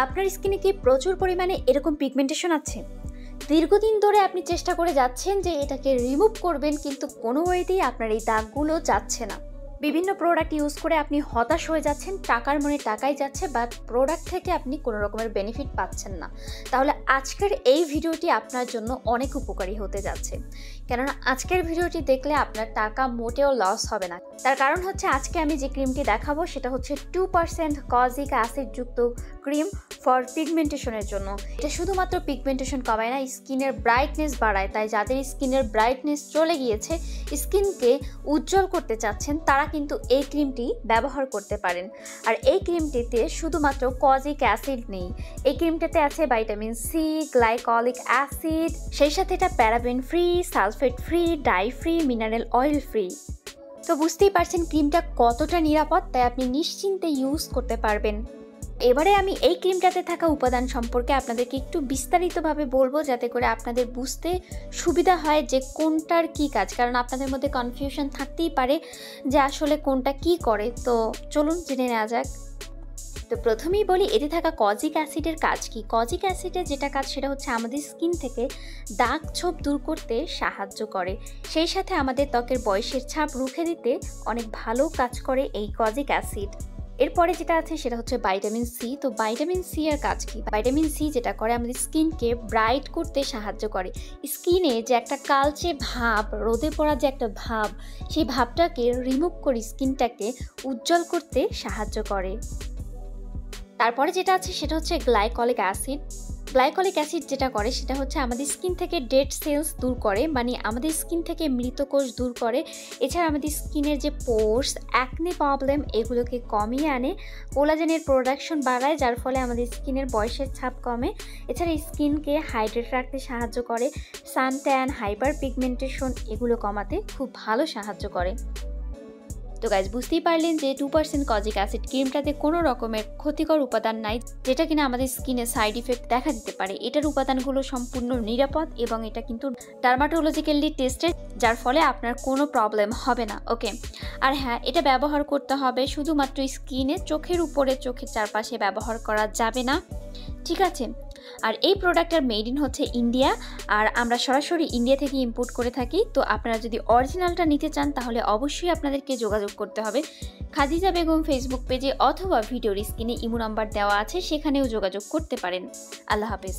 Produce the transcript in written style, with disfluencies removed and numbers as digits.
আপনার স্কিনে কি প্রচুর পরিমাণে এরকম পিগমেন্টেশন আছে? দীর্ঘদিন ধরে আপনি চেষ্টা করে যাচ্ছেন যে এটাকে রিমুভ করবেন, কিন্তু কোনো ওয়েতেই আপনার এই দাগগুলো যাচ্ছে না। বিভিন্ন প্রোডাক্ট ইউজ করে আপনি হতাশ হয়ে যাচ্ছেন, টাকার মনে টাকাই যাচ্ছে, বাট প্রোডাক্ট থেকে আপনি কোনো রকমের বেনিফিট পাচ্ছেন না। তাহলে আজকের এই ভিডিওটি আপনার জন্য অনেক উপকারী হতে যাচ্ছে, কেননা আজকের ভিডিওটি দেখলে আপনার টাকা মোটেও লস হবে না। তার কারণ হচ্ছে আজকে আমি যে ক্রিমটি দেখাবো সেটা হচ্ছে 2% কজিক অ্যাসিড যুক্ত ক্রিম ফর পিগমেন্টেশনের জন্য। এটা শুধুমাত্র পিগমেন্টেশন কমায় না, স্কিনের ব্রাইটনেস বাড়ায়। তাই যাদের স্কিনের ব্রাইটনেস চলে গিয়েছে, স্কিনকে উজ্জ্বল করতে চাচ্ছেন, তারা কিন্তু এই ক্রিমটি ব্যবহার করতে পারেন। আর এই ক্রিমটিতে শুধুমাত্র কজিক অ্যাসিড নেই, এই ক্রিমটাতে আছে ভাইটামিন সি, গ্লাইকলিক অ্যাসিড, সেই সাথে এটা paraben free, sulphate free, die free, mineral oil free. তো বুঝতেই পারছেন ক্রিমটা কতটা নিরাপদ, তাই আপনি নিশ্চিন্তে ইউজ করতে পারবেন। এবারে আমি এই ক্রিমটাতে থাকা উপাদান সম্পর্কে আপনাদেরকে একটু বিস্তারিতভাবে বলবো, যাতে করে আপনাদের বুঝতে সুবিধা হয় যে কোনটার কি কাজ, কারণ আপনাদের মধ্যে কনফিউশন থাকতেই পারে যে আসলে কোনটা কি করে। তো চলুন জেনে নেওয়া যাক। তো প্রথমেই বলি, এতে থাকা কজিক অ্যাসিডের কাজ কি। কজিক অ্যাসিডের যেটা কাজ সেটা হচ্ছে আমাদের স্কিন থেকে দাগ ছোপ দূর করতে সাহায্য করে, সেই সাথে আমাদের ত্বকের বয়সের ছাপ রুখে দিতে অনেক ভালো কাজ করে এই কজিক অ্যাসিড। এরপরে যেটা আছে সেটা হচ্ছে ভাইটামিন সি। তো ভাইটামিন সি এর কাজ কি? ভাইটামিন সি যেটা করে আমাদের স্কিনকে ব্রাইট করতে সাহায্য করে। স্কিনে যে একটা কালচে ভাব, রোদে পড়া যে একটা ভাব, সেই ভাবটাকে রিমুভ করে স্কিনটাকে উজ্জ্বল করতে সাহায্য করে। তারপরে যেটা আছে সেটা হচ্ছে গ্লাইকলিক অ্যাসিড। গ্লাইকলিক অ্যাসিড যেটা করে সেটা হচ্ছে আমাদের স্কিন থেকে ডেড সেলস দূর করে, মানে আমাদের স্কিন থেকে মৃত কোষ দূর করে। এছাড়া আমাদের স্কিনের যে পোর্স, অ্যাকনে প্রবলেম, এগুলোকে কমিয়ে আনে। কোলাজেনের প্রোডাকশন বাড়ায়, যার ফলে আমাদের স্কিনের বয়সের ছাপ কমে। এছাড়া স্কিনকে হাইড্রেট রাখতে সাহায্য করে। সান ট্যান, হাইপার পিগমেন্টেশন এগুলো কমাতে খুব ভালো সাহায্য করে। তো গাইজ, বুঝতেই পারলেন যে 2% কজিক অ্যাসিড ক্রিমটাতে কোনো রকমের ক্ষতিকর উপাদান নাই, যেটা কিনা আমাদের স্কিনে সাইড ইফেক্ট দেখা দিতে পারে। এটার উপাদানগুলো সম্পূর্ণ নিরাপদ এবং এটা কিন্তু ডার্মাটোলজিক্যালি টেস্টেড, যার ফলে আপনার কোনো প্রবলেম হবে না। ওকে, আর হ্যাঁ, এটা ব্যবহার করতে হবে শুধুমাত্র স্কিনে, চোখের উপরে, চোখের চারপাশে ব্যবহার করা যাবে না, ঠিক আছে? আর এই প্রোডাক্টটার মেড ইন হচ্ছে ইন্ডিয়া, আর আমরা সরাসরি ইন্ডিয়া থেকে ইম্পোর্ট করে থাকি। তো আপনারা যদি অরিজিনালটা নিতে চান তাহলে অবশ্যই আপনাদেরকে যোগাযোগ করতে হবে খাদিজা বেগম ফেসবুক পেজে, অথবা ভিডিওর স্ক্রিনে ইমো নাম্বার দেওয়া আছে, সেখানেও যোগাযোগ করতে পারেন। আল্লাহ হাফেজ।